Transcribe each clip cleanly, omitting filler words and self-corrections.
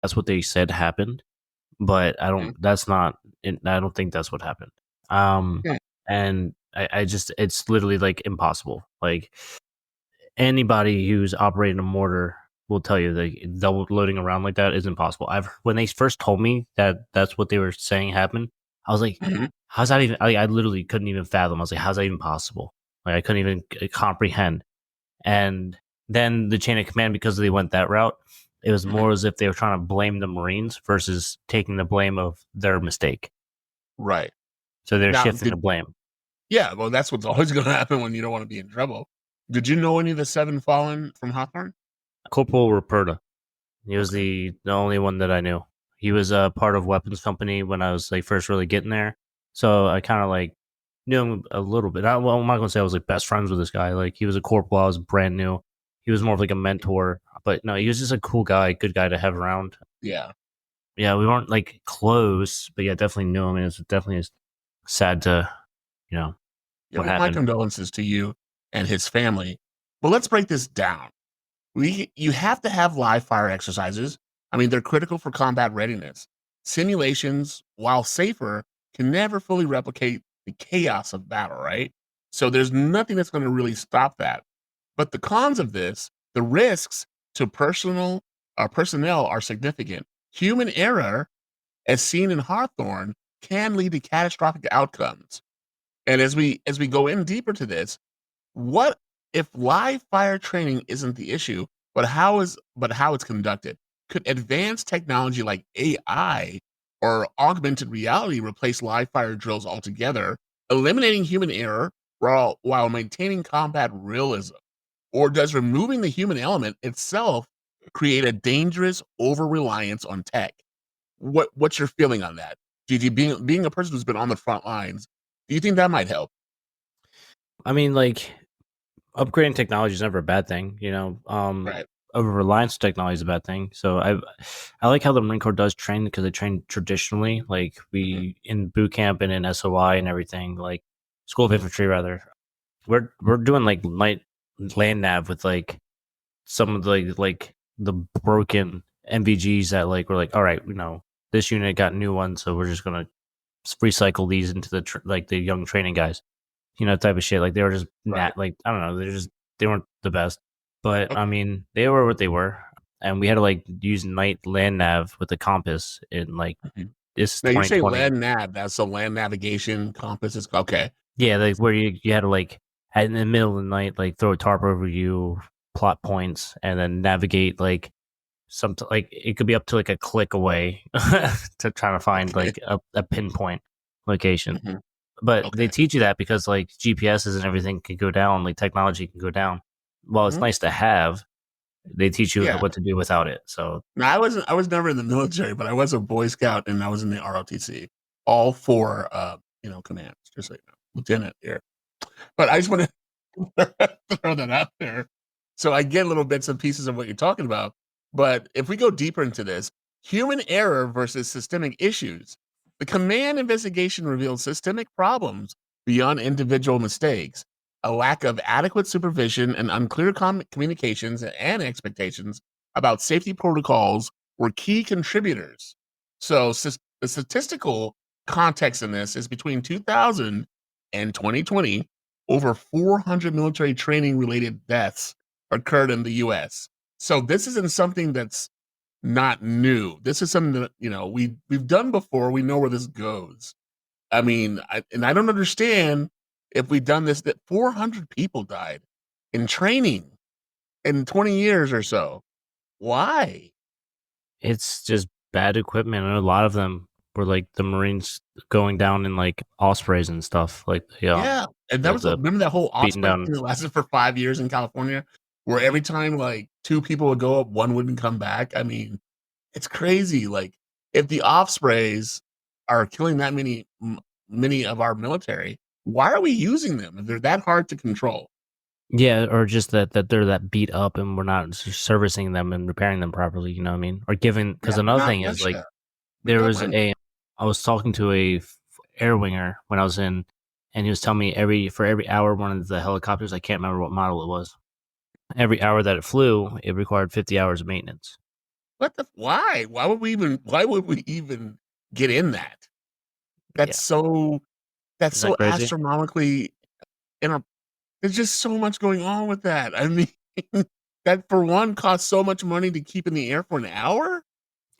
that's what they said happened, but Mhm. I don't think that's what happened. Um, Yeah. and I just it's literally like impossible. Like anybody who's operating a mortar will tell you that double loading around like that is impossible. I've When they first told me that that's what they were saying happened, I was like, Mhm. "How's that even?" I literally couldn't even fathom. I was like, "How's that even possible?" Like I couldn't even comprehend. And then the chain of command, because they went that route, it was Mhm. more as if they were trying to blame the Marines versus taking the blame of their mistake. Right. So they're Now, shifting the did blame. yeah, well, that's what's always gonna happen when you don't wanna be in trouble. Did you know any of the 7 fallen from Hawthorne? Corporal Ruperta, he was Okay. the only one that I knew. He was a part of weapons company when I was like first really getting there. So I kind of like knew him a little bit. Well, I'm not gonna say I was like best friends with this guy. Like he was a corporal, I was brand new. He was more of like a mentor, but no, he was just a cool guy, good guy to have around. Yeah. Yeah, we weren't like close, but yeah, definitely knew him. And it's definitely is sad to, you know, Yeah, what well, my happened. condolences to you and his family. But let's break this down. You have to have live fire exercises. I mean, they're critical for combat readiness. Simulations, while safer, can never fully replicate the chaos of battle, right? So there's nothing that's going to really stop that. But the cons of this, the risks to personnel are significant. Human error, as seen in Hawthorne, can lead to catastrophic outcomes. And as we go in deeper to this, what if live fire training isn't the issue, but how it's conducted? Could advanced technology like AI or augmented reality replace live fire drills altogether, eliminating human error while maintaining combat realism? Or does removing the human element itself create a dangerous over reliance on tech? What's your feeling on that? Gigi, being a person who's been on the front lines, do you think that might help? I mean, like upgrading technology is never a bad thing, you know. Right. Over reliance on technology is a bad thing. So I like how the Marine Corps does train because they train traditionally, like Mhm. we in boot camp and in SOI and everything, like School of Infantry rather. We're doing like light land nav with like some of the the broken MVGs that like we're like, all right, this unit got new ones, so we're just gonna recycle these into the like the young training guys, type of shit. Like they were just Right. not like I don't know, they weren't the best, but I Okay. mean they were what they were, and we had to like use night land nav with the compass in like Mhm. this is Now you say 2020. land nav, that's a land navigation compass is okay. Yeah, like where you had to like in the middle of the night like throw a tarp over you, plot points, and then navigate like some like it could be up to like a click away to try to find Okay. like a pinpoint location. Mhm. But they Okay. teach you that because like GPSs and everything can go down, like technology can go down. Well, it's Mhm. nice to have. They teach you Yeah. what to do without it. So Now I was never in the military, but I was a Boy Scout and I was in the ROTC. All 4, commands, just so you know. Lieutenant here. But I just wanna throw that out there. So I get little bits and pieces of what you're talking about. But if we go deeper into this, human error versus systemic issues, the command investigation revealed systemic problems beyond individual mistakes. A lack of adequate supervision and unclear communications and expectations about safety protocols were key contributors. So the statistical context in this is between 2000 and 2020, over 400 military training related deaths occurred in the US. So this isn't something that's not new. This is something that, we've done before. We know where this goes. I mean, I don't understand if we've done this that 400 people died in training in 20 years or so. Why? it's just bad equipment, and a lot of them were like the Marines going down in like ospreys and stuff, like Yeah, and that was the remember that whole beating Osprey down. thing that lasted for 5 years in California, where every time, like, 2 people would go up, 1 wouldn't come back? I mean, it's crazy, like, if the Ospreys are killing that many of our military, why are we using them if they're that hard to control? Yeah, or just that they're that beat up and we're not servicing them and repairing them properly. You know what I mean? Or giving because Yeah, but another not thing is like Russia. We there got was money. I was talking to a air winger when I was in, and he was telling me for every hour one of the helicopters, I can't remember what model it was. Every hour that it flew, it required 50 hours of maintenance. What the why? Why would we even get in that? That's Yeah. so that's Isn't that so crazy? astronomically in a there's just so much going on with that. I mean, that for one costs so much money to keep in the air for an hour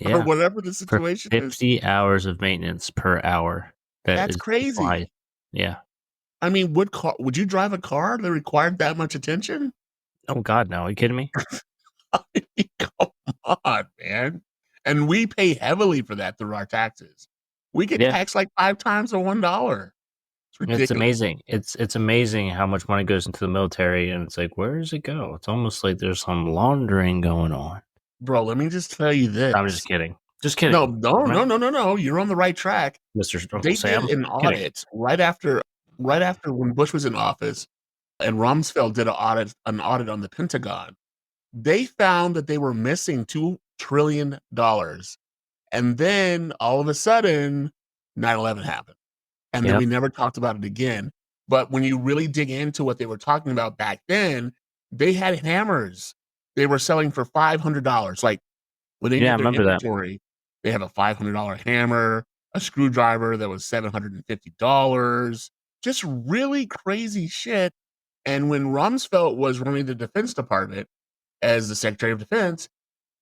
or Yeah. whatever the For situation is. 50 hours of maintenance per hour that That's is applied. crazy. Yeah. I mean, would you drive a car that required that much attention? Oh god, no. Are you kidding me? I mean, come on, man. And we pay heavily for that through our taxes. We get Yeah. taxed like 5 times the $1. It's It's ridiculous. amazing. It's amazing how much money goes into the military, and it's like, where does it go? It's almost like there's some laundering going on. Bro, let me just tell you I'm just this. kidding. Just No, kidding. no, Right? no, no, no, no, you're on the right track. Mr. Uncle They did Sam? an Kidding. audit right after when Bush was in office and Rumsfeld did an audit on the Pentagon. They found that they were missing $2 trillion. And then all of a sudden, 9/11 happened. And then we Yep. never talked about it again. But when you really dig into what they were talking about back then, they had hammers they were selling for $500. Like when they Yeah, I did their remember that. inventory, they have a $500 hammer, a screwdriver that was $750, just really crazy shit. And when Rumsfeld was running the Defense Department as the Secretary of Defense,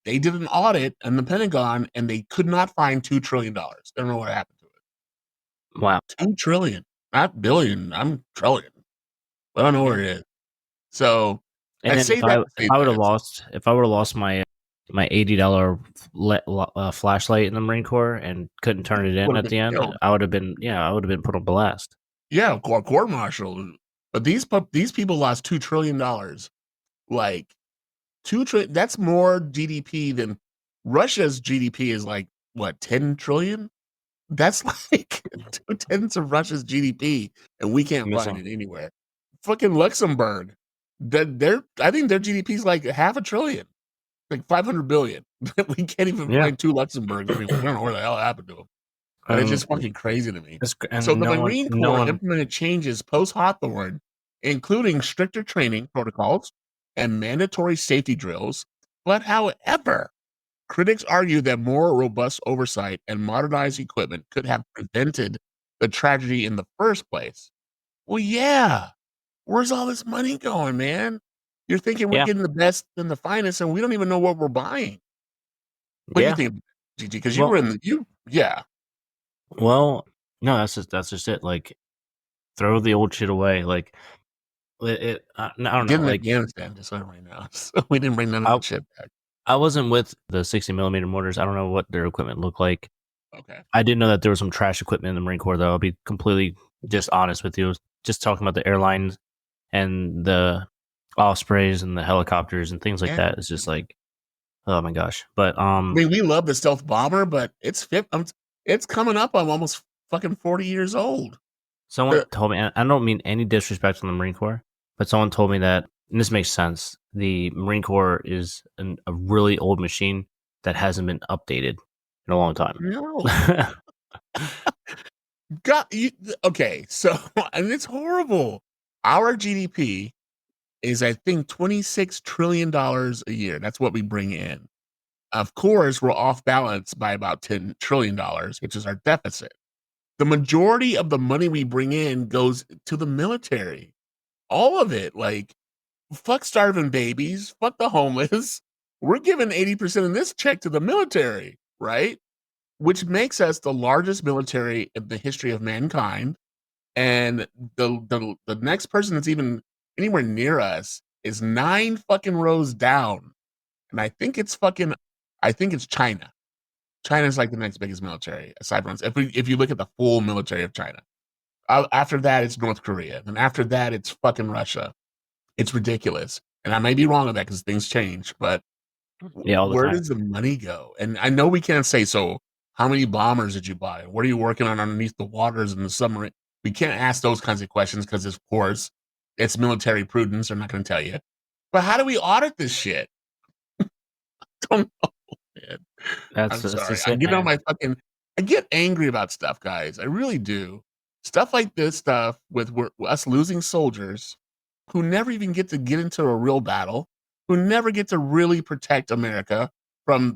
they did an audit in the Pentagon and they could not find $2 trillion. They don't know what happened to Wow. it. 2 trillion, not billion. I'm trillion. I don't know Yeah. where it is. So And I then say that to if say I would have this. lost my $80 flashlight in the Marine Corps and couldn't turn it in Would have at been the end, killed. I would have been put on blast. Yeah, court martial. But these people lost $2 trillion. Like 2 trillion. That's more GDP than Russia's GDP is like what 10 trillion. That's like 2/10 of Russia's GDP, and we can't find Missing. it anywhere. Fucking Luxembourg, I think their GDP is like half a trillion, like 500 billion. We can't even Yeah. find two Luxembourgs anywhere. I don't know where the hell happened to them. But it's Um, just fucking crazy to me. So and the Marine no Corps one, implemented changes post Hawthorne, including stricter training protocols and mandatory safety drills. But however, critics argue that more robust oversight and modernized equipment could have prevented the tragedy in the first place. Well, yeah. Where's all this money going, man? You're thinking we're yeah, getting the best and the finest, and we don't even know what we're buying. What do you yeah. think, Gigi? Because you were Well, in yeah, well, no, that's just it. Like, throw the old shit away. Like, I we don't did know. in Like, Afghanistan, just so right now. So we didn't bring none of I that shit back. I wasn't with the 60 millimeter mortars. I don't know what their equipment looked like. Okay. I did know that there was some trash equipment in the Marine Corps, though. I'll be completely just honest with you. Just talking about the airlines and the Ospreys and the helicopters and things like Yeah. that. It's just like, oh my gosh. But I mean, we love the stealth bomber, but it's coming up on almost fucking 40 years old. someone Uh, told me, and I don't mean any disrespect on the Marine Corps, but someone told me that, and this makes sense. The Marine Corps is a really old machine that hasn't been updated in a long time. no. God, okay, so and it's horrible. Our GDP is, I think, $26 trillion a year. That's what we bring in. Of course, we're off balance by about $10 trillion, which is our deficit. The majority of the money we bring in goes to the military. All of it. Like, fuck starving babies, fuck the homeless. We're giving 80% of this check to the military, right? Which makes us the largest military in the history of mankind. And the next person that's even anywhere near us is 9 fucking rows down. And I think it's China. China's like the next biggest military aside from us. If you look at the full military of China. After that, it's North Korea. And after that, it's fucking Russia. It's ridiculous. And I may be wrong on that because things change, but Yeah, all the where time. does the money go? And I know we can't say, so how many bombers did you buy? What are you working on underneath the waters in the submarine? We can't ask those kinds of questions because, of course, it's military prudence. They're not going to tell you. But how do we audit this shit? Don't know, man. I'm That's sorry. just it, man. I get angry about stuff, guys. I really do. Stuff like this stuff with us losing soldiers who never even get to get into a real battle, who never get to really protect America from